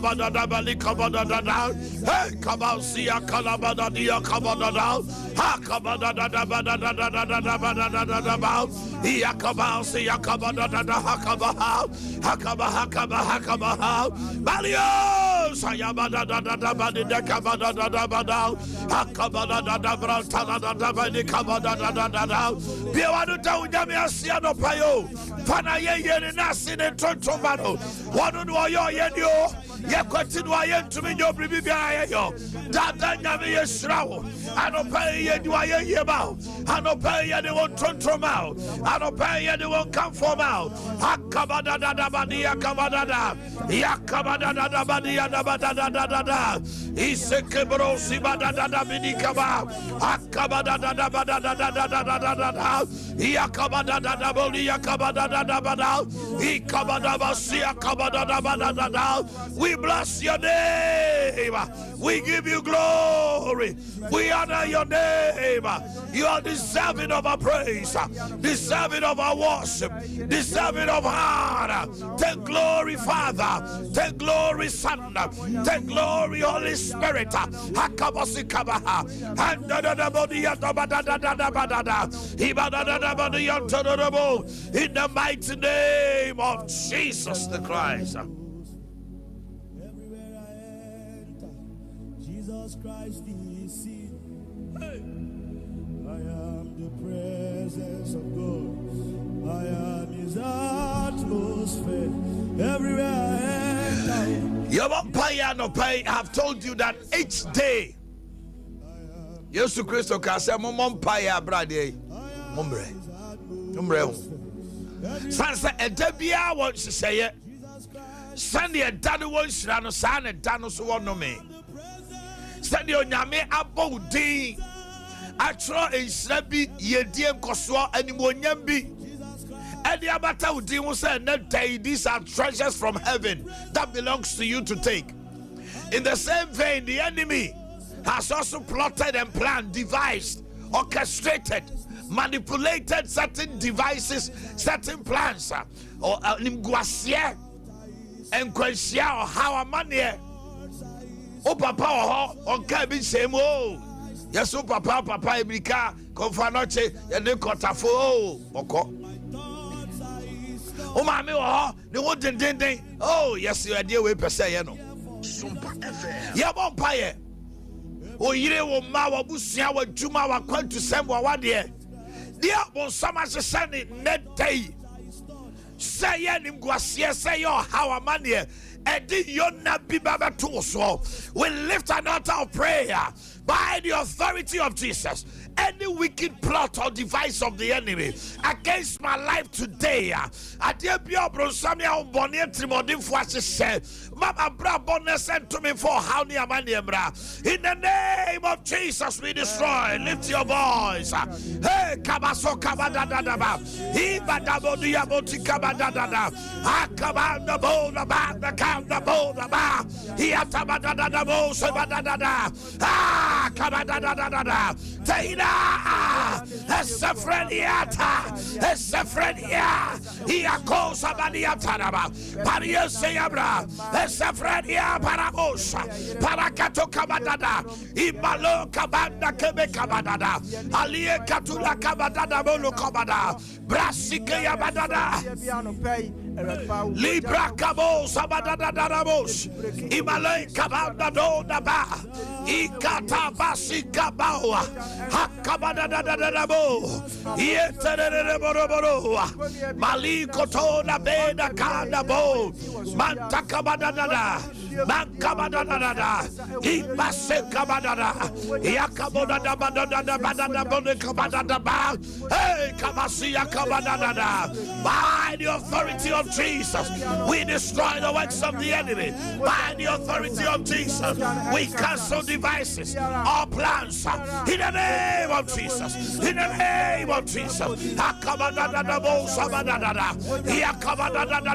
kabada da bali kabada da da. Hey, kabasia kalabada dia kabada da. Ha kabada da da bada da da da da da bada da da da ba. Ya kabasia kabada da da hakabaha. Hakabaha kabaha kabaha. Balio sayabada da da da badi da kabada da da bada. Hakabada da da branta da da badi kabada da da da da. Biwanu ta unyami asia no payo. Fana ye ye na sine tontomano. Wanu no yo ye dio. Ye kwetinu aye ntumi nyo bribi bia yo. Dada nyami ye shrawo. Ano pay ye do aye ye ba. Ano pay ye de won tontomao. Ano pay ye de won come from out. Hakabada da da badi yakabada da. Yakabada da da badi ya da da da da da. Isekebro sibada da da bidikaba. Hakabada da da da da da da da da da da. Yakabada da da boli yakabada da da da. Ikabada basi yakabada da da da da. We bless your name. We give you glory. We honor your name. You are deserving of our praise, deserving of our worship, deserving of honor. Take glory, Father. Take glory, Son. Take glory, Holy Spirit. In the mighty name of Jesus the Christ. Jesus Christ is seen. Hey. I am the presence of God. I am His atmosphere. Everywhere I enter. You won't pay no pay. I have told you that each day. Jesus Christ can say, "Mom pay brother, mumbre, mumbre." Sansa edebia wants to say it. Sandy a dadu wants to run. San a danu so one no me. Sandy onyame abodi. Atro enshrabi yediem koswa animonyambi. Any abata udi will say, these are treasures from heaven that belongs to you to take. In the same vein, the enemy has also plotted and planned, devised, orchestrated, manipulated certain devices, certain plans, or nimguasia and quesia or how a money. Oh, papa, or cabin same. Oh, yes, oh, papa, Ibrika, Confanoche, and the Cotafo, Oko. Oh, mammy, oh, the one thing. Oh, yes, you are dear way per se, no. Sompa FM. Yabompire. Oh, ye will Mawa Busia, what Juma were quite to send one dear. Dear, bon, some as a sunny net day. Say, Yanim Guasia, say, oh, how a man here. And did you not be Baba Toso? We lift an altar of prayer by the authority of Jesus. Any wicked plot or device of the enemy against my life today, I dare be a brosamia bonnet Timothy said, Mama Bra Bonnet sent to me for how near my name. In the name of Jesus, we destroy. Lift your voice. Hey, Kabaso Kabadadaba, Ibadabo Diaboti Kabadadada, Akabanda Boda, the Count the Boda, Hiatabadadabo, Sabadadada, Ah, Kabadadada, Taina. Esefreniata, Esefrenia, Iako Sabaniatanaba, Paria Seabra, Esefrenia Parabosa, Parakato Kabadada, Imalo Kabanda Kebe Kabadada, Alie Katula Kabadada Bolo Kabada, Brasike Yabadada. Libra Cabo Sabadada Darabos, Imalay Kabanda Dodaba, Ikata Basikabawa, Hakabada Darabo, Yeteraboroboa, Malikotola Beda Kandabo, Mantakabadada. Mankabadada, Ibase Kabadada, Yakaboda Badada Kabadada, Hey Kabasia Kabadada. By the authority of Jesus, we destroy the works of the enemy. By the authority of Jesus, we cancel devices, our plans. In the name of Jesus, in the name of Jesus, Hakabadada Sabadada, Yakabadada.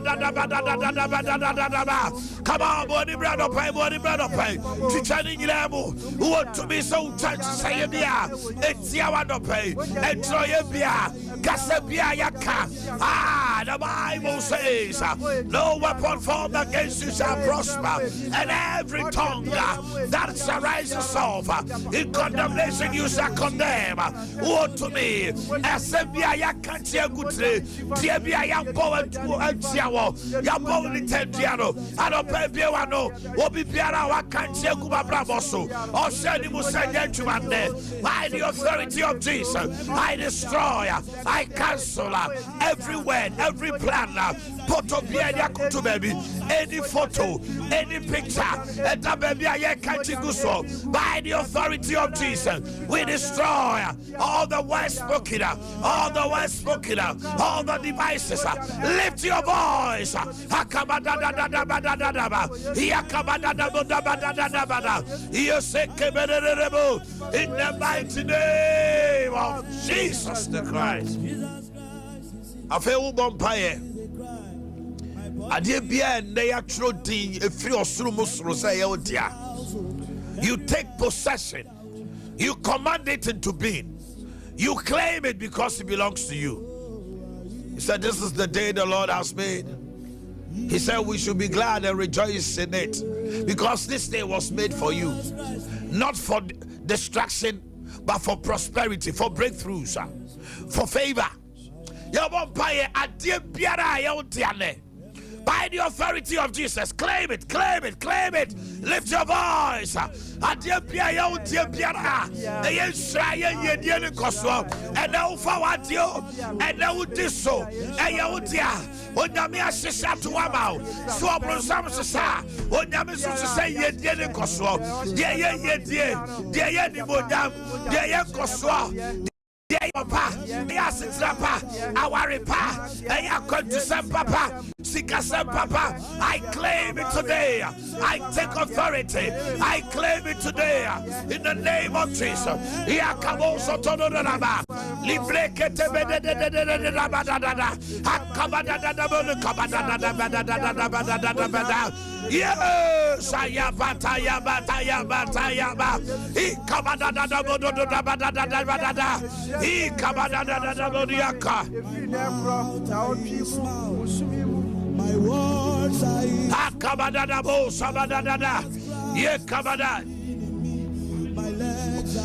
Come on, Body brand of pay, body brand of pay. Teaching level. Who want to be so touched? Say bia. It's yawa no pay. Enjoy bia. Kasabia yaka. Ah, the Bible says, no weapon formed against you shall prosper, and every tongue that shall rise itself in condemnation you shall condemn. What to me? Asabia yaka tia gutre. Tia bia yampo and tiawo. Yampo litendiano. I don't pay biano. Obi biara wakantia kuba braboso. Or send him by the authority of Jesus, I destroy, I cancel every word, every plan. Any photo, any picture, by the authority of Jesus, we destroy all the words spoken, all the words spoken, all the devices. Lift your voice. In the mighty name of Jesus the Christ. I feel bumpire. I did be a natural thing if you say, you take possession, you command it into being, you claim it because it belongs to you. He said, this is the day the Lord has made. He said, we should be glad and rejoice in it, because this day was made for you, not for destruction, but for prosperity, for breakthroughs, for favor. By the authority of Jesus, claim it, claim it, claim it. Lift your voice. And now forward you, and now this so, and you dear. When you mean sister to Wamau, so Brosam Sasa, when you miss to say, ye dear Coswell, dear, dear, dear Coswell. Papa, yes, it's Papa, our pa, and you come to Papa, Sikasem Papa. I claim it today. I take authority. I claim it today in the name of Jesus. Yakaboso Todoraba, Libreke yes, Ayabata, he my words are my legs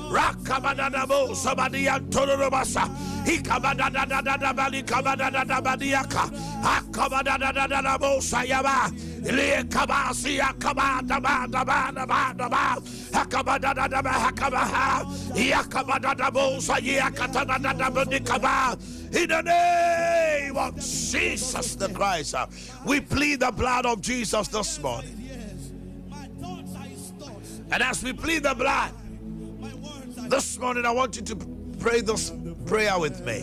Rakabadadabo Sabadia Torobasa, Hikabadadadabali Kabadadabadiaka, Hakabadadadabo Sayaba, Lekabasia Kabadabadabadabadaba, Hakabadadaba Hakabaha, Yakabadadabo Sayakatadabadikaba. In the name of Jesus the Christ, we plead the blood of Jesus this morning. And as we plead the blood this morning, I want you to pray this prayer with me.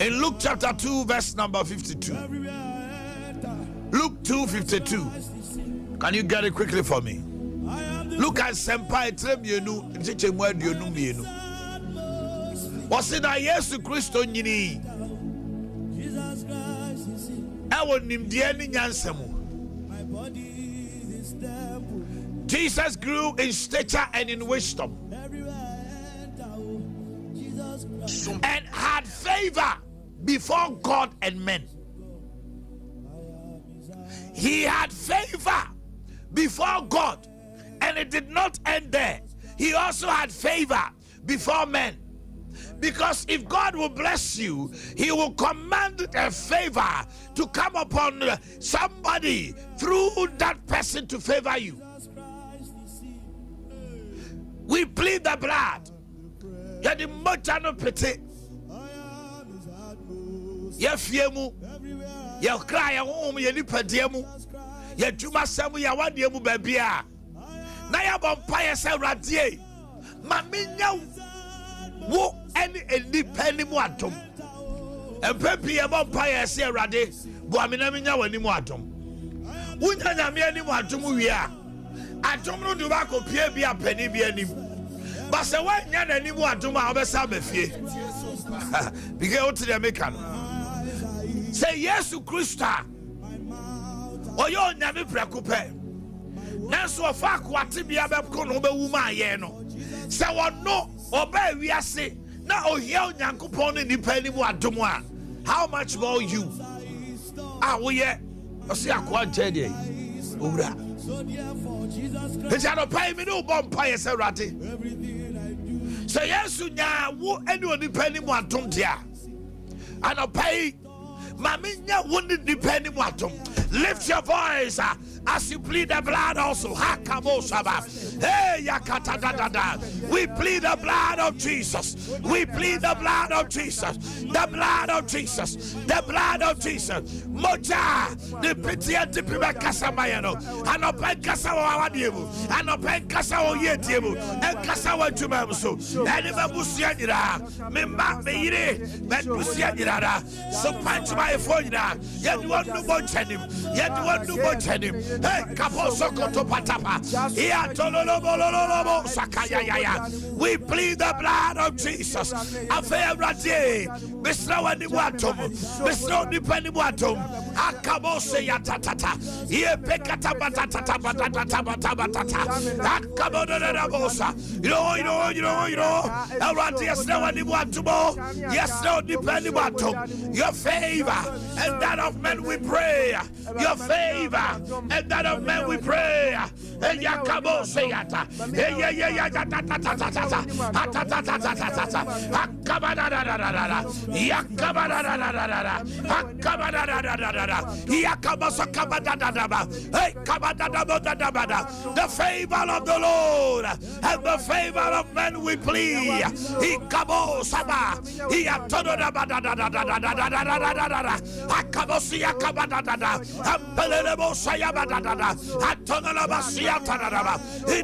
In Luke chapter 2, verse number 52. Luke 2:52. Can you get it quickly for me? Look at Sompa. Was it that Jesus Christ on yini? I want him dear Nyansemu. Jesus grew in stature and in wisdom and had favor before God and men. He had favor before God, and it did not end there. He also had favor before men. Because if God will bless you, he will command a favor to come upon somebody through that person to favor you. We plead the blood. You're the mojano pete. You're fiemu. You're crying home. You're nipadiemu. You're jumasamu. You're one diemu babia. Naya bompire say radie. Maminya wo any penny muatum. And pepi a bompire say rade. Buamina minya wani muatum. Unya nyami any muatum uya. I don't know do I go pay be a penny be any. But say why nyan any more do my obesa be fie. Because to the American. Say yes to Christa. Oyo nyame prekupe. Nanso ofa kwate bia beko no be wuma ye no. Se wono oba wiase na ohia onyankopon ni nipa ni mu adom a. How much more you? Wo ye osi akwa jede. Owura. It's an opay me no bomb pie se rate. Say yes to nya wo eni oni pani mu adom dia. An opay maminya wo ni nipa ni mu adom. Lift your voice as you plead the blood also. Hey, yakata da da da. We plead the blood of Jesus. We plead the blood of Jesus. The blood of Jesus. The blood of Jesus. Moja, the pity and the people Casamayano. And a pen Casawa Dibu. And a pen Casawa Yetibu. And Casawa Tumamuso. And if a Busianira. Mimba Meire. Busianira. So punch my phone. Yet one no more him. Yet one no more him. Hey, Caposoko to Patapa. We plead the blood of Jesus. Affair Rati, Mr. Waniwatum, Mr. Nipaniwatum, Akabose Yatatata, Ye Pekata Batata Batata, Akabosa, you know, Arati, yes, no Waniwatumo, yes, no Nipaniwatum, your favor and that of men we pray, your favor and that of men we pray. Yakabo Sayata, the favor of the Lord and the favor of men we plead. Ikabo Saba, Yatoda Akabosia Kabadada, Ampelebo Sayabadada, Atonalabasi. In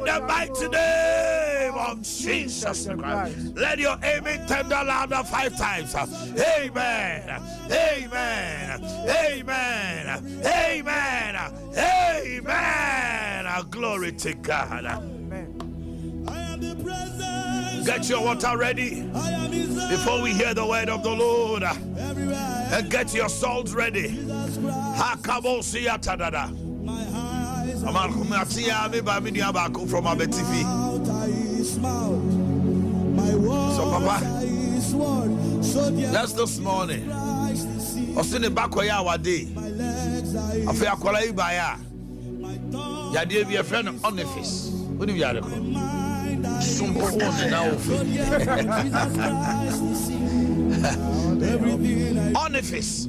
the mighty name of Jesus Christ, let your amen tender louder 5 times. Amen. Amen. Amen. Amen. Amen. Glory to God. Get your water ready before we hear the word of the Lord. And get your salt ready. Hakabosiyatadada. From Abe TV. So, Papa, just this morning, I was in the Boakye our day. I feel quite by ya. Ya dear, be a friend of Onifice. What do you have? Sompa now. Onifice.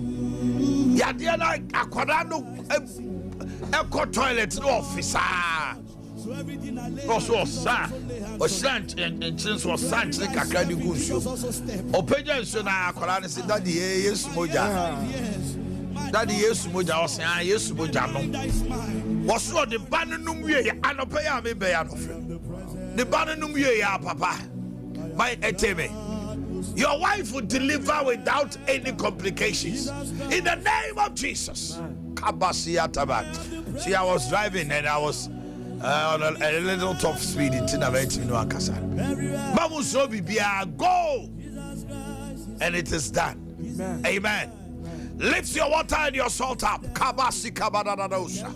Ya dear, like a quadrano. Echo toilet no officer. Also, sir, or sant and since was sant like a candy goose. Opinion so now, Koran said that the yes, Moja. That the yes, Moja was saying, yes, Moja. Was what the Bananum ye and Opaya me bayan of the Bananum ye, Papa. My eteme. Your wife will deliver without any complications. In the name of Jesus. See, I was driving and I was on a little top speed in Tinaveti no Akasa. Mamu so be go, and it is done. Amen. Lift your water and your salt up. Kabasi kabadadadosha.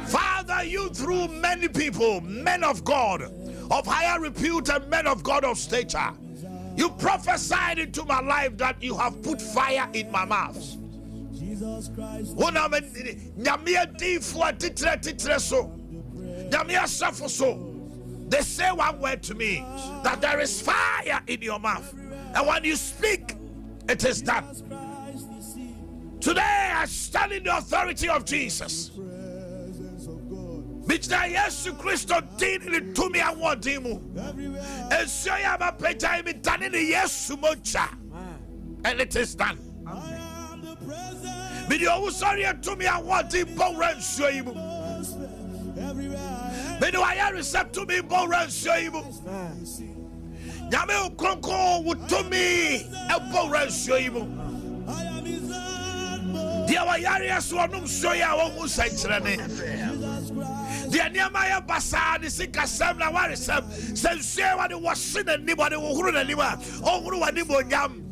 Father, you through many people, men of God, of higher repute and men of God of stature. You prophesied into my life that you have put fire in my mouth. Jesus Christ. They say one word to me, that there is fire in your mouth. And when you speak, it is done. Today I stand in the authority of Jesus. Which na Yesu Christo did to me and what dimu. And so I am a peta me done in the Yesu mocha. And it is done. Video sorry to me and what dim boran shoyimu. Video I accept to me boran shoyimu. Yame ukronko would to me a boran shoyimu. Dia wa yari aswanum soya wa musa ntrane. The Niamaya Basa, the Sika Sam, na wari Sam, says, what it was sin and anybody who run anima, or who are Nibo Yam.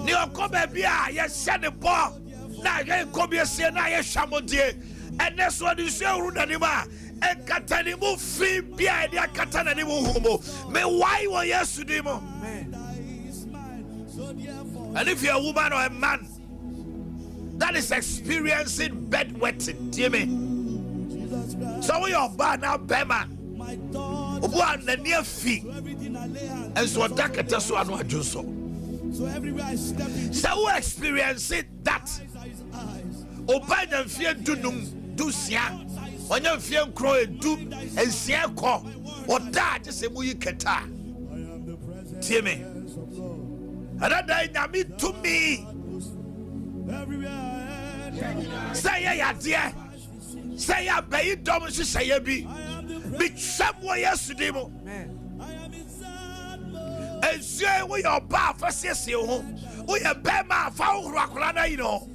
Neo Kobe Bia, yes, send the ball. Now, you come here, say, now, yes, Shamodie, and that's what you say, Runanima. And Katanimu free behind their Katananimu Humo. May why were yesterday? And if you're a woman or a man that is experiencing bedwetting, dear me. So you're bad now, Bema. One the near feet. And so that can tell so I know I do so. So who experience it that Obey them fear do sia. When you feel crow do and see a call or that just a movie keta. Timmy. Another day, to me. Say ya, dear. Say ya, baby, don't say ya be. Be somewhere yesterday. And say we are bar for you. We are Bema found Rakulana, you know.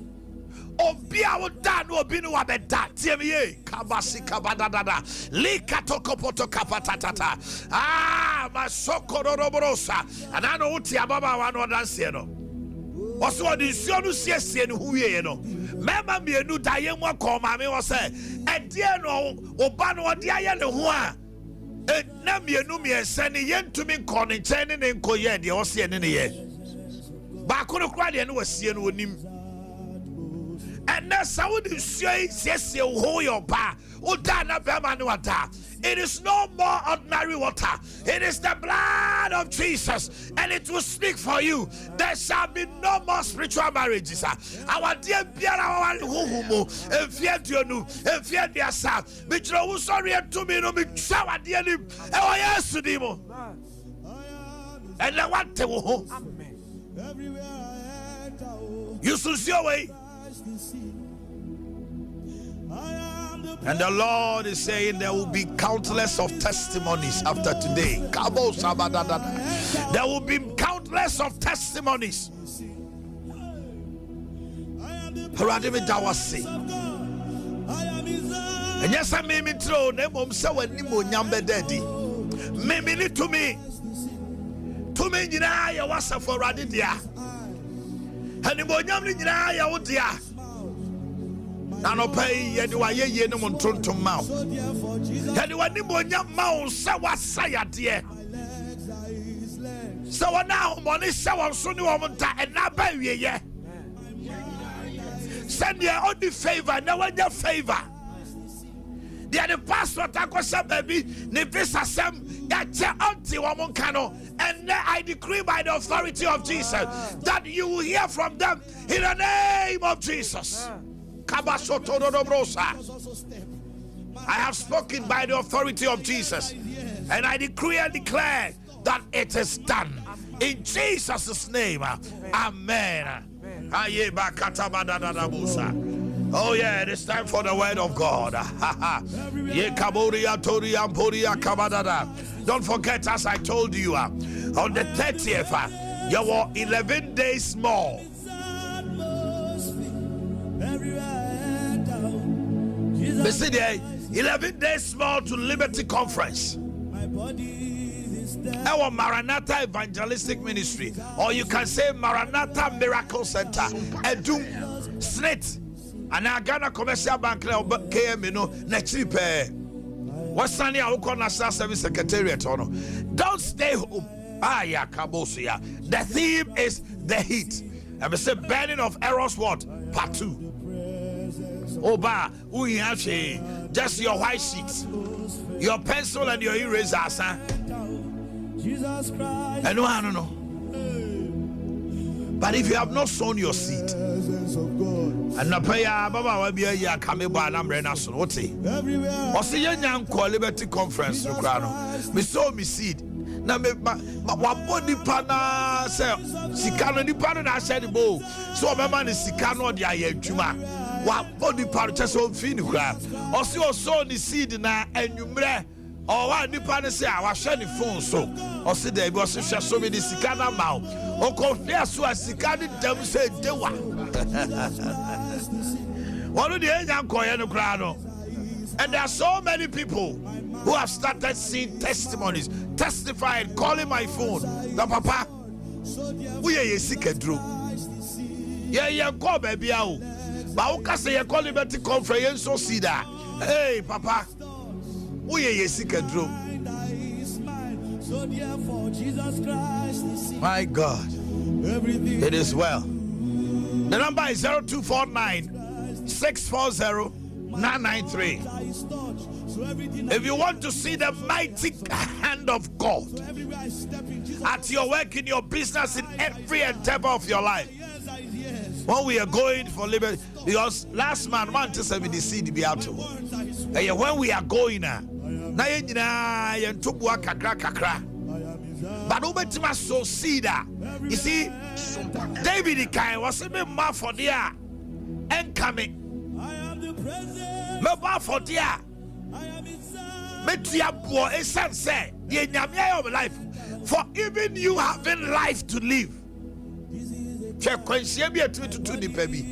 Obi awo da no obi no wabeda tiemi ye kabasi kabadada likato kopoto kapatata masokoroborosa anano uti ababa wano danse no oso di nsuo no siesie no huye no mema mienu da ye mo ko ma me wo se edie no oba no ode aye ne ho a na mienu miense ne yentumi nko ne nkyene ne nkoye de wo se ne ne ye ba ko no kra de ne wasie no onim. And that's how it is. Yes, you hold your bar. It is no more ordinary water. It is the blood of Jesus, and it will speak for you. There shall be no more spiritual marriages. Our dear Biara, and fear you, and fear their son. But you sorry to me, no, be shower dear him. Oh, yes, to them. And I want to go. You should see your way. And the Lord is saying there will be countless of testimonies after today. There will be countless of testimonies. And yes, I mean, throw them home so when Nimo Nyambe Daddy. Maybe to me, I was a for Radidia. And Nimo Nyamni, I would dear. Nano pay ye no montron to mouth. And you are Nimonia Mount Sawa Saya dear. So now money saw soon womanta and now pay ye. Send your only favor, no one your favor. They are the pastor Takosa baby, Nevisa Sam, that your auntie woman cano. And I decree by the authority of Jesus that you will hear from them in the name of Jesus. I have spoken by the authority of Jesus, and I decree and declare that it is done in Jesus' name. Amen. Oh yeah, it is time for the word of God. Don't forget, as I told you, on the 30th, you were 11 days more. Listen there, 11 days more to Liberty Conference. Our Maranatha Evangelistic Ministry, or you can say Maranatha Miracle Center, Edum, Snit, and our Ghana Commercial Bank, KM, Nechipe. What's Sunday? I will call National Service Secretariat. Don't stay home. The theme is the heat. And we say burning of errors, what? Part 2. Oba, we have just your white sheets, your pencil and your erasers, huh? And no, I don't know. But if you have not sown your seed, and na pay Baba will be a year coming by number national, what say? Or see young Liberty Conference, me sow me seed. Now, my body partner say, Sikano, the partner I said the bow. So, my man is Sikano, the Ayajuma. What body part just on fin crab. Or see your son is seed now, and you mre. Or what the partner say, I was sharing phone so. Or see there was so many Sikana mouth. Or compare so as Sikani them say, Dewa. What do the young Koyano crano? And there are so many people who have started seeing testimonies, testifying, calling my phone. The papa, we are sick and true. Yeah, call baby out. But who can say you call him at the conference so see that? Hey, papa, we are sick and true. My God, it is well. The number is 0249 640 993. If you want to see the mighty hand of God at your work, in your business, in every endeavor of your life, when we are going for liberty, because last man want to 70 seed be out. When we are going now, but over so see that you see David kind was a bit more for there and coming. Meba for there. Metia boy a son say the nyame of life. For even you having life to live. Check kwensie bi atimi tutu ni pabi.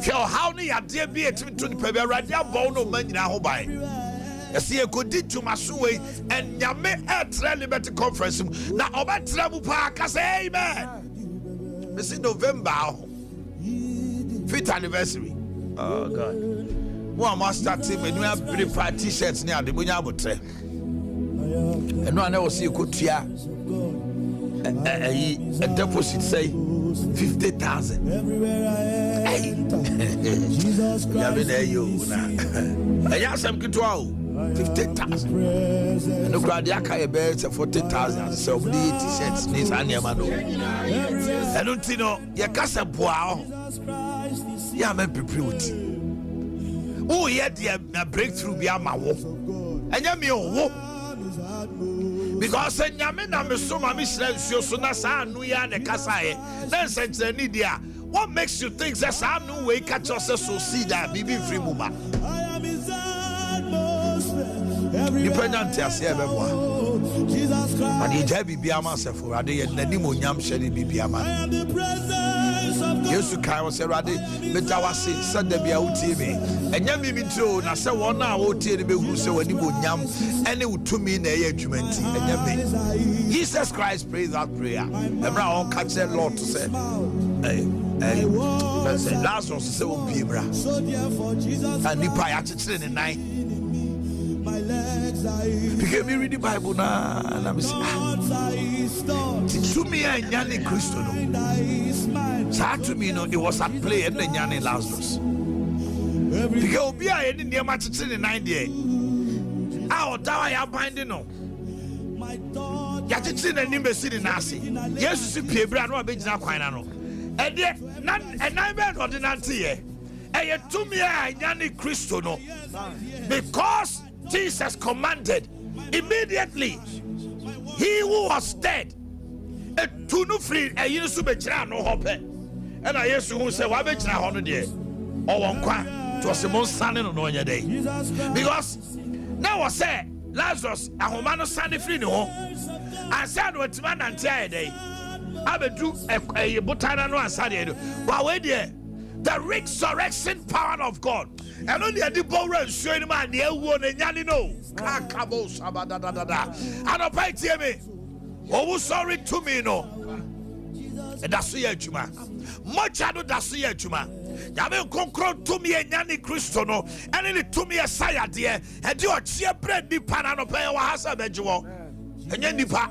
Feel how ni ade bi atimi tutu ni pabi. Radia bon no man nyina ho bai. Yesi e kodi tumaso we and nyame etre liberty conference na obetre mu pa ka say amen. This November 5th anniversary. Oh God. One master team and we have prepared t-shirts near the Bunya Botre. And one I will see Kutia a deposit say 50,000. Hey, I have some Kutuao 50,000. And the Gradiaka bears 40,000. So many t-shirts needs Anyamano. I don't know, Yakasa Boao. Yeah, I'm prepared. Oh, yeah, the breakthrough be my walk. And you walk because I'm so my mission. So Nasa, Nuya, and Kasai. Then send Nidia. What makes you think that I'm no way catch yourself so see that be free muma? Dependent as everyone. But the Jabby be a master for a day and the Nimonyam Shady be a man. Yes, you can't say, Raddy, but I was said there be a TV. And Yammy be true, and I said, 1 hour, TV who say when you would yam, and it would to me in a judgment. And Yammy, Jesus Christ, praise that prayer. And now catch that Lord to say, hey, last one to say, oh, Bibra. And the pie at the night. Because we read the Bible now, and I'm saying, to me, and Yanni Christo. So to me, it was at play and then Yanni Lazarus. Because we are in the match in the 90. Our tower, I binding no. Yatin and Nimber City Nasi. Yes, you see, Brand or Benjamin Quinano. And yet, none, and I bet on the Nancy. And yet, to me, and Yanni Christo. Because Jesus commanded immediately, he who was dead, a tunu free, a Yusubejra no hope. And I used to say, why bet you 100 years? Or 1 quack, it was the most standing on your day. Because now I say, Lazarus, a Homano Sunday free no, I said, what man and day. I will do a butana no Sunday. But wait there, the resurrection power of God. And only a deep bowl showing man the one and Yanino. Kakabo Sabadada. And a bite me. Oh, sorry to me, no. And that's the Juma. Much I do that's the Juma. Yabe concro to me and Yanni Christono. And it to me a saya dear. And you are cheer bread the panano pay or has a bejuo. And Yandipa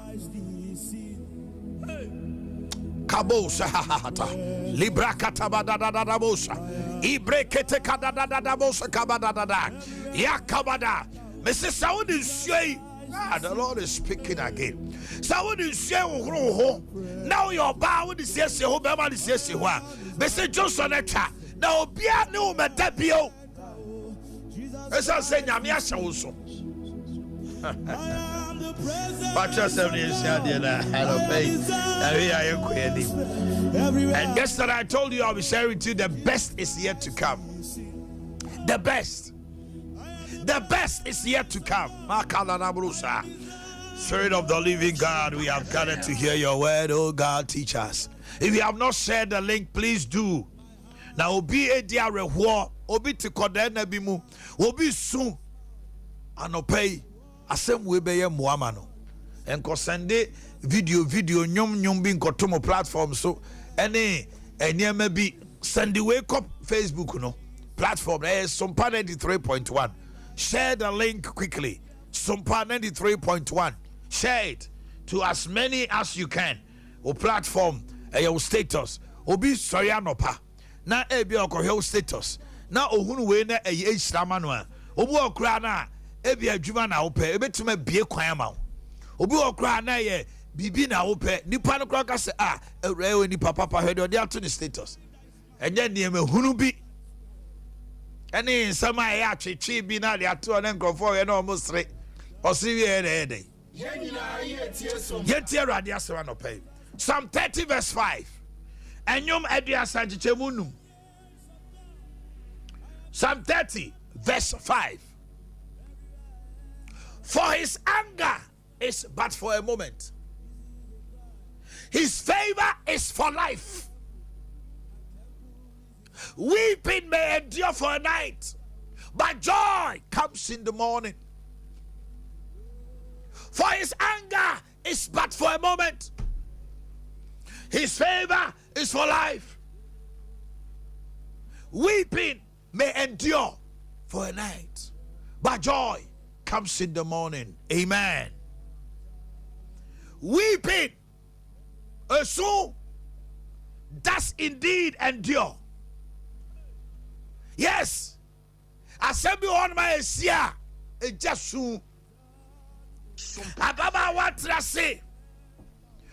Cabo Sahata. Libra Katabada Bosa. Ibrekete kadadada bosa kabadada. Yakabada. Mrs. Saud is saying, the Lord is speaking again. Saud is saying, now your bow is yes, your Bama is yes, you are. Mr. Johnson, now be a new Metapio. As I say, Yamiasha also. But just every and yesterday I told you I'll be sharing with you the best is yet to come. The best is yet to come. Spirit of the living God, we have gathered to hear your word. Oh God, teach us. If you have not shared the link, please do. Now, obi a dear reward, obi to kodena bimu, obi soon. anopay asem we be ye moama no enko sende video nyom bi nkotomo platform so ene eniema bi send wake up Facebook no platform Sompa 93.1. Share the link quickly. Sompa 93.1. Share it to as many as you can. O platform your status obi sorry anopa na ebi okohwe status na ohunu we na ehirama no a obi okra na ebi adwuma na wope ebetuma bie kwan ma obi okra na ye bibi na wope nipa no kra ka se ewre we nipa papa hwe de ato ni status enye niam ehunu bi ene nsama ya atwetwe bi na de ato na nkrofo we na omosre osiri ye de yetie radio asema no pay Psalm 30 verse 5 enyum adia sanchechemunum Psalm 30 verse 5 for his anger is but for a moment, his favor is for life. Weeping may endure for a night, but joy comes in the morning. For his anger is but for a moment, his favor is for life. Weeping may endure for a night, but joy comes in the morning. Amen. Weeping soon does indeed endure. Yes, assembly on my esia it just soon. Ababa what I say.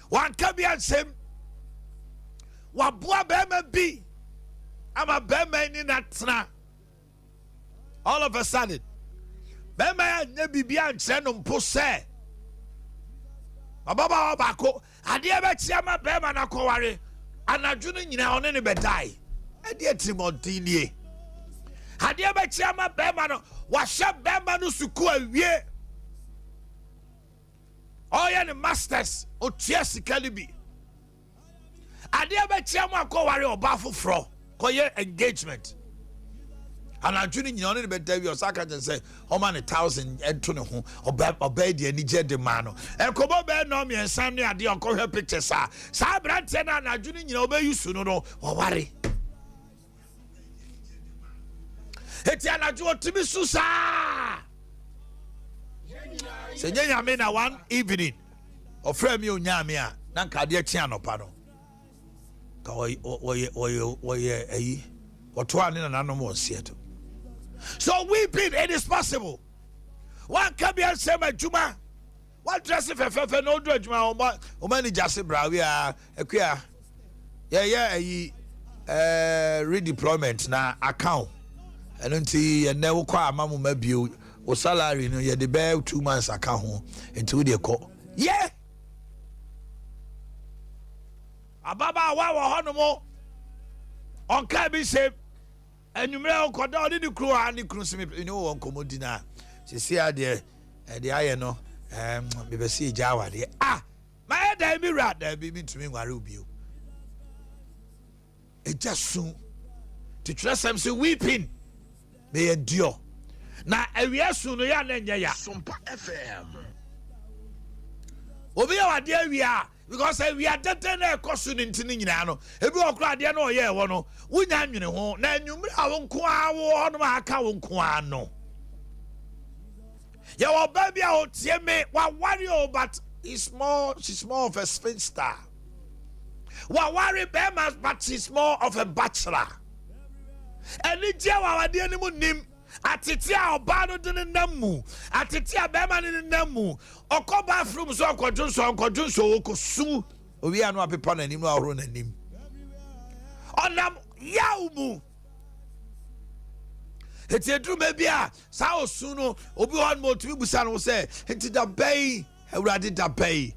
One can be ansem. What boy bema be? I'm a bema in that. All of a sudden, bema nebi be ansem pose. Ababa bako. Adi ebe chama bema na koware. Anajunu nyina one ne bedai. Adi etimodini. Adi ebe chama bema no. Washa bema no suku awie. Oya the masters o tiesi kalibi. Adi ebe chama koware obafo fro. Koye engagement. Anajunu nyina one ne bedai wi osaka je say o man 1,000 ento ne ho obey de ani je de man no. Ekobo be no me ensan ne ade okohwe pictures sa brante na anajunu nyina obe yusu no no oware. Eti anaju otimi susa. Se nyame na one evening ofra mi onyame a na nkade a tia no pa no ka oye ayi oto ane na nanom wonse to. So weeping it is possible. One can be say majuma. One dress fe no do adwuma o mani jase brawe a akua ayi redeployment na account eno nti ye na wo kwa amamu mabio o salary no ye de be 2 months account ho enti wo de ko yeah ababa wa wo hono mo on ka bi se enumre okoda odi di kru ani kru simi ni wo nkomodi na sisi ade de aye no be be si jawa de my da bi ra da bi tumi nware obio e jasu to trust am say weeping may endure. Na awiesu no ya na nya ya Sompa FM. Obi ya wade awia because awia tete na ekosu ni ntini nyina no. Ebi okra de na oye ewo no. Wunya nwene ho na anwumre a wonko awo no aka wonko ano. Ya wo baby a otie me wa worry but she's more of a spinster. Wa worry be but she's more of a bachelor. Eni je wa wade ani mu nim atete a oba no de namu atete a be ma ne namu okoba from so okodun so okosu owi anu apepa na nim no ahoro na nim onam yawmu eti edru me bia sa osu no obi hon mo tumi busa no se enti da bay ewrade da bay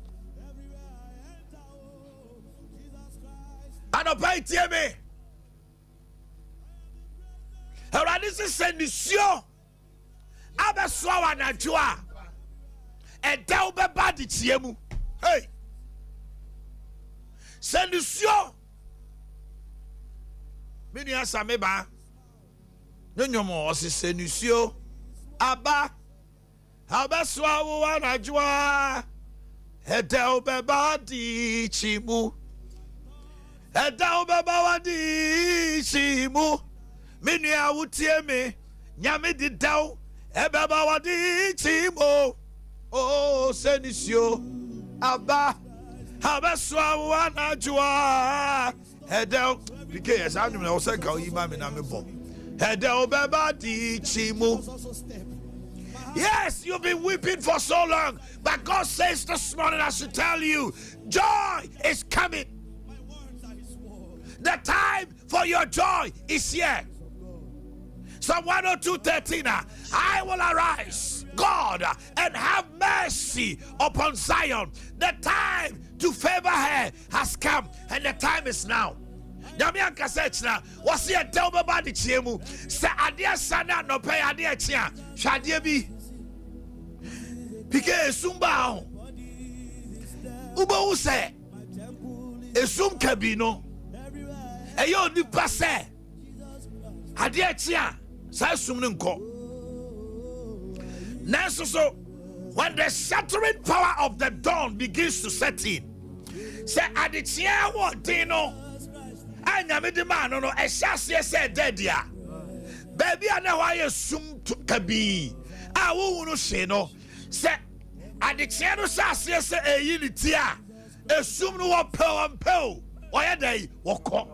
anopai tie me Eradi se sendisio abeswa wanajua eda ubeba di tiemu hey sendisio mini asa meba nyonyomo osi sendisio aba Habeswa wanajua. Edel bebadi chimu. Edel bebadi chimu. Minya utieme. Nyame di dau. Ebeba wadi chimu. Oh, senisio. Abba. Habeswa wanajua. Edel. Because I don't know. Edel bebadi chimu. Yes, you've been weeping for so long, but God says this morning I should tell you, joy is coming. The time for your joy is here. Psalm 102:13, I will arise, God, and have mercy upon Zion. The time to favor her has come, and the time is now. Damian Cassetna was here, tell me about the Chiemu. Say, Adia Sana, no pay Adia Chia, Shadia be. Pike Sumba Uba say, a sum cabino, a yo di passe, Adia Chia, Sasumnunko. So, when the shattering power of the dawn begins to set in, say, Adichia, what Dino. I am the man, no, a chassis said, Dedia. Baby, I know I assume to Kabi. I won't say no. Say, and the channel chassis said, a unitia. Assume no pearl and pearl. Why are they walk on?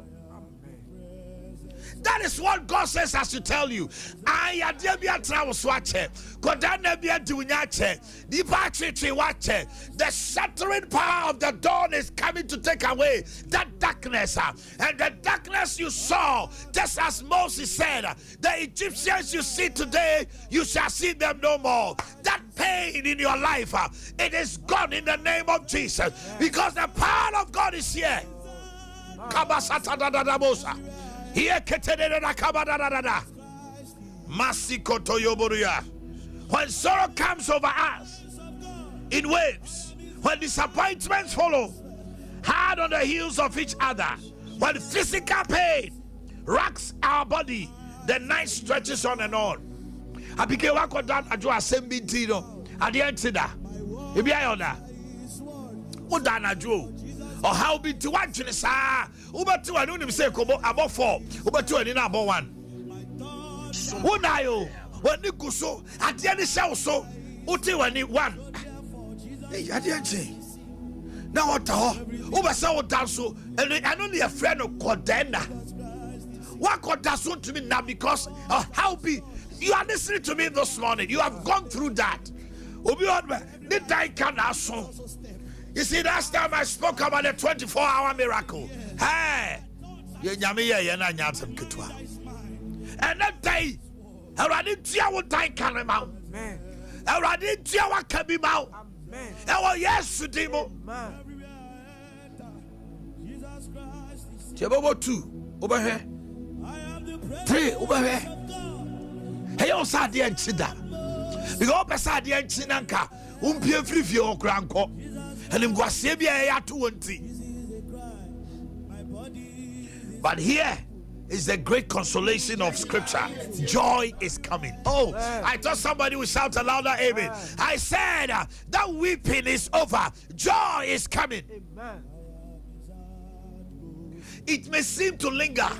That is what God says I should tell you. I am the travel swatcher. Kodana be a dunache. The battery watcher. The shattering power of the dawn is coming to take away that darkness. And the darkness you saw, just as Moses said, the Egyptians you see today, you shall see them no more. That pain in your life, it is gone in the name of Jesus. Because the power of God is here. Here when sorrow comes over us in waves, when disappointments follow hard on the heels of each other, when physical pain racks our body, the night stretches on and on. I became a down at your assembly tino at the end of that. If you are on that, what done I do? Or how be to watch this? Uber 2, I don't even say about 4, Uber 2, and about 1. What are you? When you go so, at the end of the so, Uti when you 1. Hey, I didn't say. Now what? Uber saw dance so, and I'm only a friend of Cordena. What got that soon to me now because how be you are listening to me this morning? You have gone through that. Ubi on the die can also. You see, last time I spoke about the 24-hour miracle. Hey, and that day, I didn't tell what time came out. I didn't tell what came out. Oh, yes, Demo. Jabbo 2 over here, 3 over here. Hey, you said the end, because beside the end, Chinanka, free for your grandco. And him go say ya 20. But here is the great consolation of scripture. Joy is coming. Oh, I thought somebody would shout a louder amen. I said that weeping is over. Joy is coming. It may seem to linger,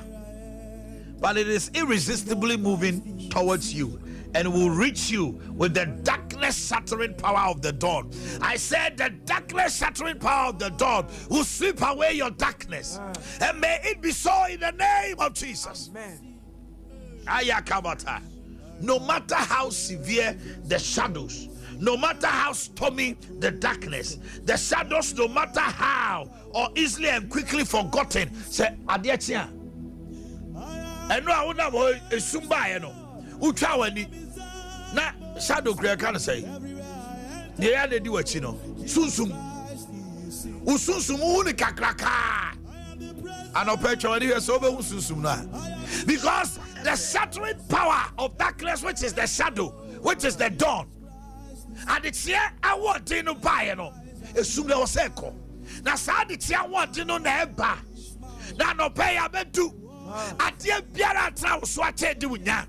but it is irresistibly moving towards you and will reach you with the darkness shattering power of the dawn. I said the darkness shattering power of the dawn will sweep away your darkness. And may it be so in the name of Jesus. Ayakabata. No matter how severe the shadows, no matter how stormy the darkness, the shadows, no matter how or easily and quickly forgotten, say Adiatia. And no, I would not a Sompa, Utawani. Na shadow create can say. The other do what you know. Susum. Ususum unika kraka. And operation here so be ususum na. Because the shattering power of darkness, which is the shadow, which is the dawn, and it's here I want to know by no. Assume there was echo. Now sad it's here I want to know neba. Now no pay abedu. At the biara trao swate do nya.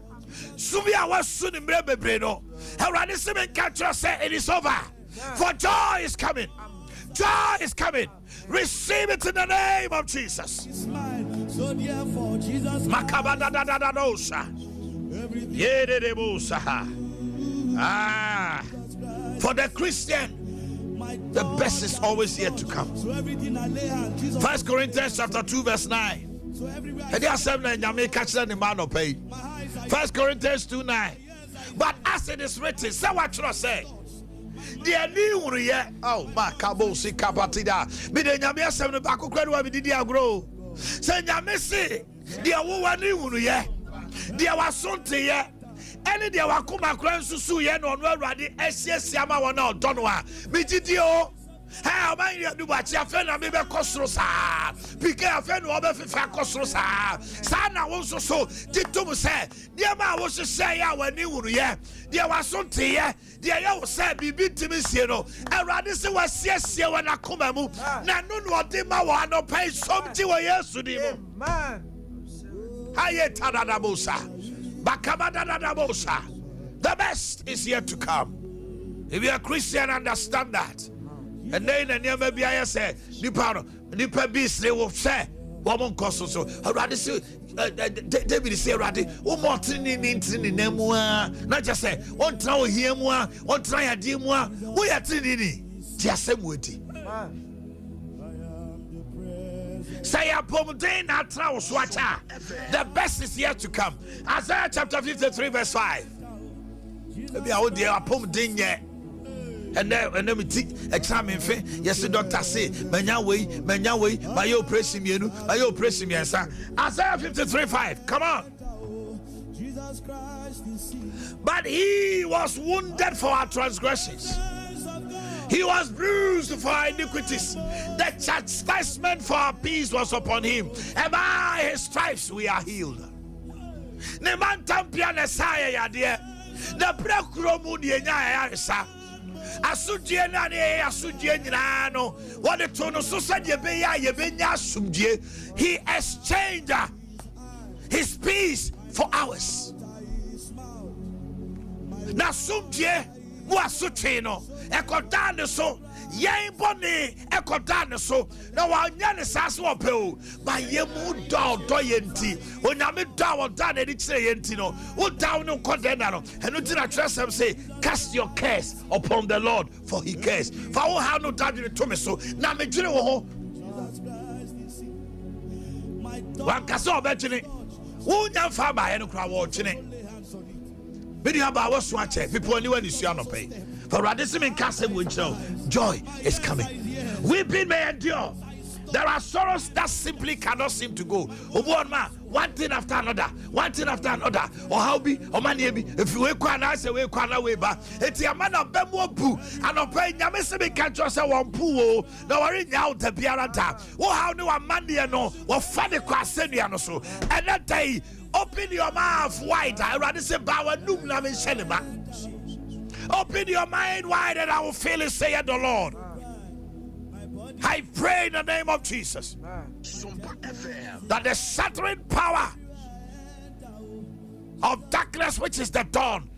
Subia was soon in Brebebreno. Already seven catcher say it is over. For joy is coming. Joy is coming. Receive it in the name of Jesus. So therefore, Jesus for the Christian, the best is always yet to come. 1 Corinthians chapter 2 verse 9. 1 Corinthians 2:9. But as it is written, say what you say. The new year, oh, my cabo si capatida. Be the Yamiasam the Baku Credua did grow. Say Yamisi, dear woman new year. Dear was Sunday year. Any dear Wakuma Cran Susu yen on Radi SS Yama wana Donwa. Bijidio. How am I do what you fell and maybe Cosrosa? Pique a friend over Cosrosa. Sana also so did to say, dear ma was to say, our new year. There was something here. Dear you said, be beat to me, Sieno. And Radis was yes, here when I come and move. Now, no, what did my one or pay something yesterday, man. Hayetadabosa. Bakabadadabosa. The best is yet to come. If you are Christian, understand that. And then maybe I say, Nipa Beasley will say, woman costs so. David say, Raddy, more training in Nemua. Not just say, one try here more, one try a dear more. We are training. Just same witty. Say a pomodane at Traus Watcher. The best is yet to come. Isaiah chapter 53, verse 5. Maybe I would dear a pomodane yet. And then we take examine fe. Yes, the doctor say, Manyawe, by your pressing you, by your pressing yes, sir. Isaiah 53:5. Come on. But he was wounded for our transgressions. He was bruised for our iniquities. The chastisement for our peace was upon him. And by his stripes we are healed. Ne man tampia ne saya ya dear. The prekromu de nya ya asudie na ne asudie nyina no what the tono so said ye be nya asudie. He exchanged his peace for ours. Na sudie mo asutwe no ekodan so yen bone ekodan so na wa nya ne sase wo pe o ba ye mu do yenti onyame do wo da na di kire yenti no wo down no kodan na no eno ti na trust say cast your cares upon the Lord for he cares for wo ha no da dwene to me so na me dwene wo ho wan kase obedwene wo nya fa ba ye no kra wo twene bidi ha ba wo so ache people anywhere ni sua no pay. For Radism Castle, joy is coming. Weeping may endure. There are sorrows that simply cannot seem to go. One thing after another, one thing after another. Or how be, or money if you wake one, I say, wake one away, but it's a man of Bemo poo, and of paying Yamisi can't just say one poo. No worry now, the Piarata. Oh, how do a man no, or Fanny Quaseniano so. And that day, open your mouth wide. I rather say, Bower Noom in Shenema. Open your mind wide and I will feel it, saith the Lord. I pray in the name of Jesus that the shattering power of darkness, which is the dawn,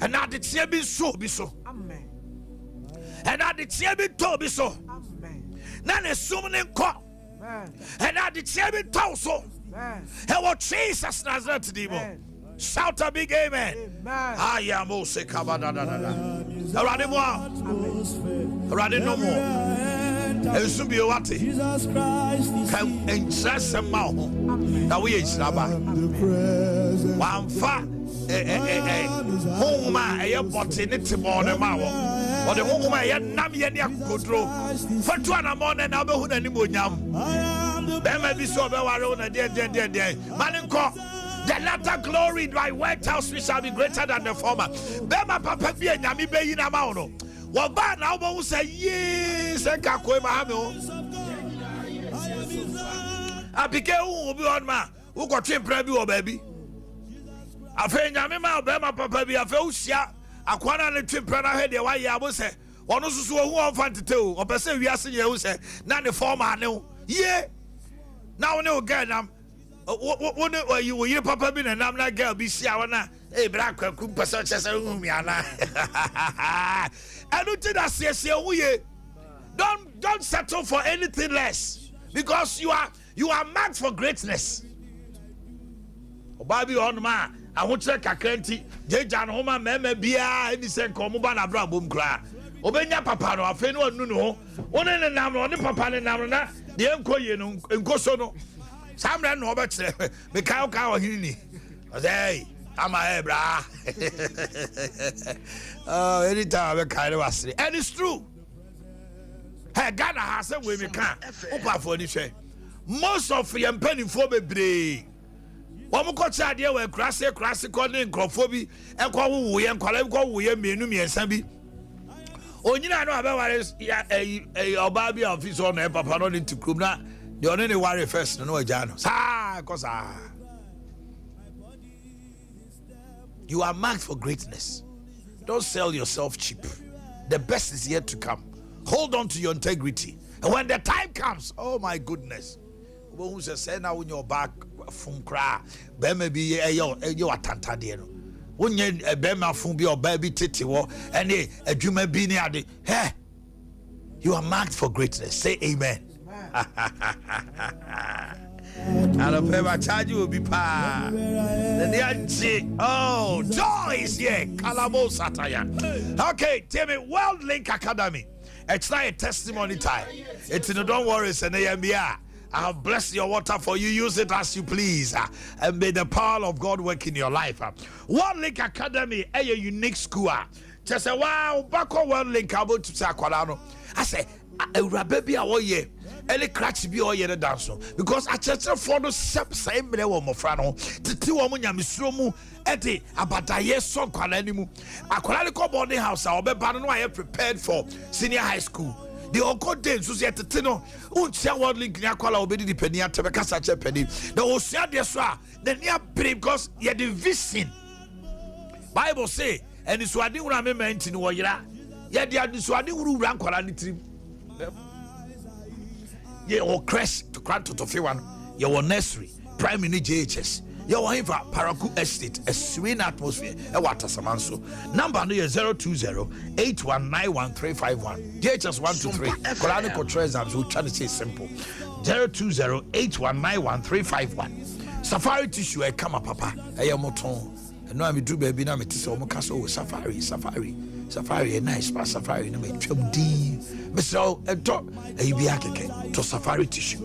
and that it shall be so, be so. Amen. And that it shall be told, be so. Amen. None is summoning call. And that it shall be told so. And what Jesus Nazareth demon. Shout a big amen. I am also Around more. Around no more. And soon be what can interest some mouth. Now we is Rabbi. One fat home, a botany born a mouth. Or the home I had Namiania Kudro. For 2 hours morning, I'll be who anymore. There may be so very on a dear. Malinko. The latter glory, my white house, we shall be greater than the former. Bema papa be a yami be in a mauno. Waba now will say, yes, and Kakwe Mahamo. I became who will be on ma, who got him preview, baby. I feel Yamima, Bema papa be a Fosia, a quarter and trip prana head, why I will say, one of those who want to tell, or person we are saying, you say, none the former, no, yeah. Now, no, girl, you your papa been and I'm not girl be see wana eh black person chesa umiana. I don't think that's yes don't settle for anything less because you are marked for greatness. Obabi on ma I want check akenti jejan homa meme bia any sen komo ba na bra bom kra obenya papa no afi no anu no one ne nam no ne papa ne nam na de enkoye no enkoso no samre no obetre me ka o hini ozei ama ebra oh anytime we carry wasre and it's true. Hey Ghana has a way me can opa for ni hwe most of your penny for bebre Wamu kocha ade we krase ko ne nkrofo bi enko wo ye nkwala enko wo ye menu miensa bi onyina no abeware oba bi office on e papa no into krum na de one ne ware first no agya no sa kosa. You are marked for greatness. Don't sell yourself cheap. The best is yet to come. Hold on to your integrity, and when the time comes, oh my goodness, who say now when you're back from cry, be yo atanta de no. When you bema fun bi or baby titi wo, and a juma be near the hey. You are marked for greatness. Say amen. And a paper charge will be pa. Oh, joy is here. Kalabo Sataya. Okay, tell me, World Link Academy. It's not a testimony time. It's no, don't worry, it's an AMBR. I have blessed your water for you. Use it as you please. And may the power of God work in your life. World Link Academy, a unique school. Just say, wow, back on World Link, about to say, I say, baby, I any crash be all year dance because I just for the same level of frano to 2 woman yamisromu ete abataye so kwalanimu akwalani ko boarding house I be no I prepared for senior high school the oko day so say tete no untia World Link nya kwala obedi dipani atebe kasa che pani the osia de so a the near because ye the vision Bible say and so ade wura me menti no yira ye de so ade wura kwala ni trim ye or crash to grant to one your nursery primary JHS your wife Paraku Estate a serene atmosphere a water samanso number no 020-8191-351 JHS 123 Koranico Trezams who try to say simple 020-8191-351 Safari tissue a kama papa a yamoton and no I do baby na me tisa omo kaso Safari a nice pa Safari no me twem di Mr. To Safari tissue.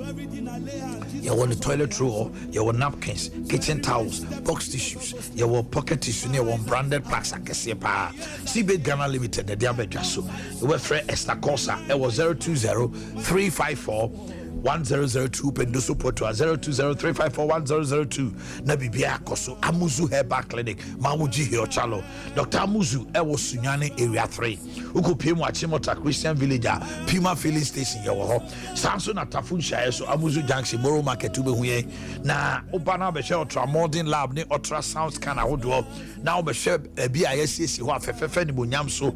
You want a toilet roll, you want napkins, kitchen towels, box tissues, you want pocket tissue, you want branded packs. I can see Seabed Ghana Limited, the Diabetes. You were Fred Esther Cosa, it was 020-354-1002 Pendusu Poto 020-354-1002 Nabibia Koso Amuzu Herbal Clinic Mamuji Hiochalo Dr. Amuzu Ewo Sunyane Area 3 Uko Pimo Achimota Christian Villager Pima Filling Station Yawo Samson Atafunsha so Amuzu Junction Moro Market Ube Huye na Obana Beshe Ultra Modern Lab ne ultrasound scanner hodo na Beshe BISC ho afefefe ni bonyam so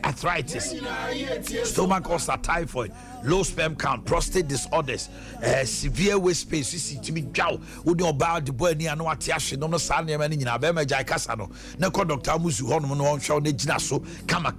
arthritis stomach ulcer typhoid low sperm count prostate disorders severe waist space see to be jaw wo dey about the boy ni anu ate ahwe no sa na ma ni nyina ba ma jai kasa no na ko Dr. Amusu ho no no hwe na gina so kama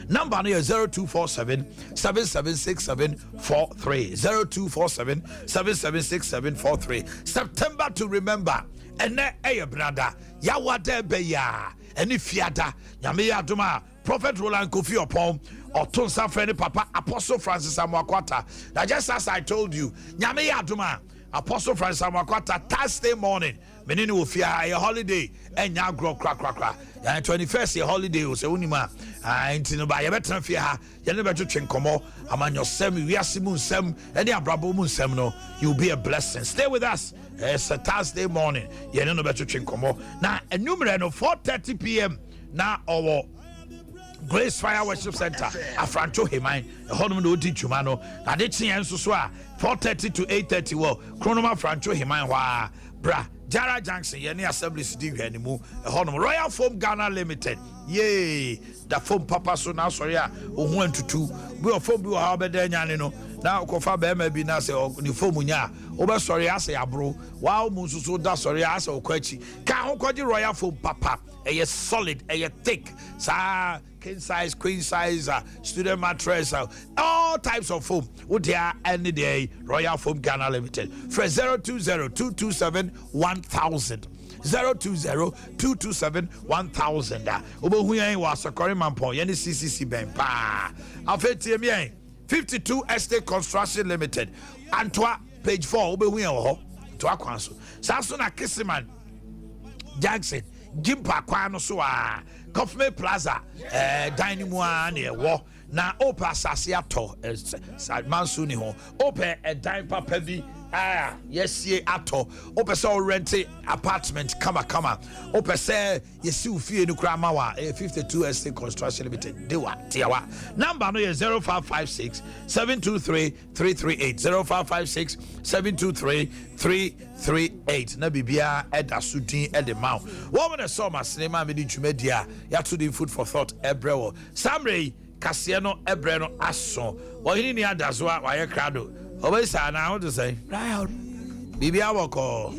number no 0247 776743 0247 776743 September to remember ene brother ya wada be ya ene fiada nyame ya adoma Prophet Roland Kofi Opom or Tonsa friend Papa Apostle Francis Amwakwata. Now just as I told you, Nyame Yaduma Apostle Francis Amwakwata Thursday morning. Menini will fear a holiday and ya grow crack. And 21st a holiday was a unima. Intino by a better fear. You never to train como among your semi, we are Simun Sem, and your brabo moon semino. You'll be a blessing. Stay with us. It's a Thursday morning. You know better train como. Now a numero 4:30 p.m. Now our Grace Fire Worship Center, Afrancho Hemai, a Honum no Tichumano, and it's in Suswa, 4:30 to 8:30. Well, Chronoma Francho Hemai, bra, Jara Junction, Yenny Assembly City, anymore, a Honum Royal Foam Ghana Limited. Yay, the foam papa so now, sorry, who went to 2. We are foam, you are better than Now kofa be ma bi na se ni fom nya obe sorry ase abro wa mu susu da sorry ase okwachi ka ho kwaji royal foam papa eye solid eye thick sa king size queen size student mattress all types of foam with there any day Royal Foam Ghana Limited for 020-227-1000 020-227-1000 obohu yan wa Sokori Mampon yani CCC ben pa afetie mi 52 Estate Construction Limited Antwa page 4 obohu yan ho to akwanso saso na Kisiman Jackson Jimpa kwano so Kofme Plaza dining room ne wo na opa asase ato mansuni ho opa dine papa bi yesie ato opa so rent apartment kama opa say yesi ufie no kra ma wa 52 Estate Construction Limited dewa tiawa number no is 0556 723 338 0556 723 338 na bibia eda sudin edema woman so ma sinema me di twumedia ya to the food for thought ebrewo samre kase no ebre no aso ohini ni adazo a waye krado obesa na how to say right bibia woko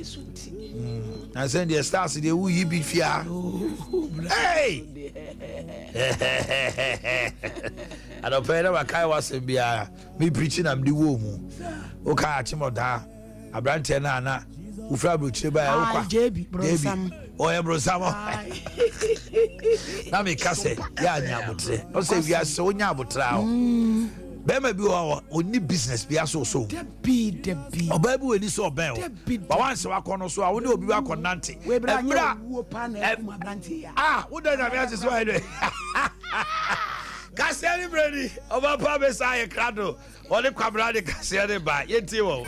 na send the stars dey wu yi bi fia hey adopere wa kai was bia me preaching am di wo mu o ka achimoda abrante na ufra brochire ba ya okwa jebi oye brosam na me kase ya nyabotre o se wi ase o nyabotra o be ma bi o oni business bi aso so debi oba bi weni so ben o ba wanse wakono so a woni obi wakonante ebra wo pa na kuma brante ya wo da na me ase so ayi kase ni bredi oba pa be sa ye krado o le kwabra de kase de ba yenti wo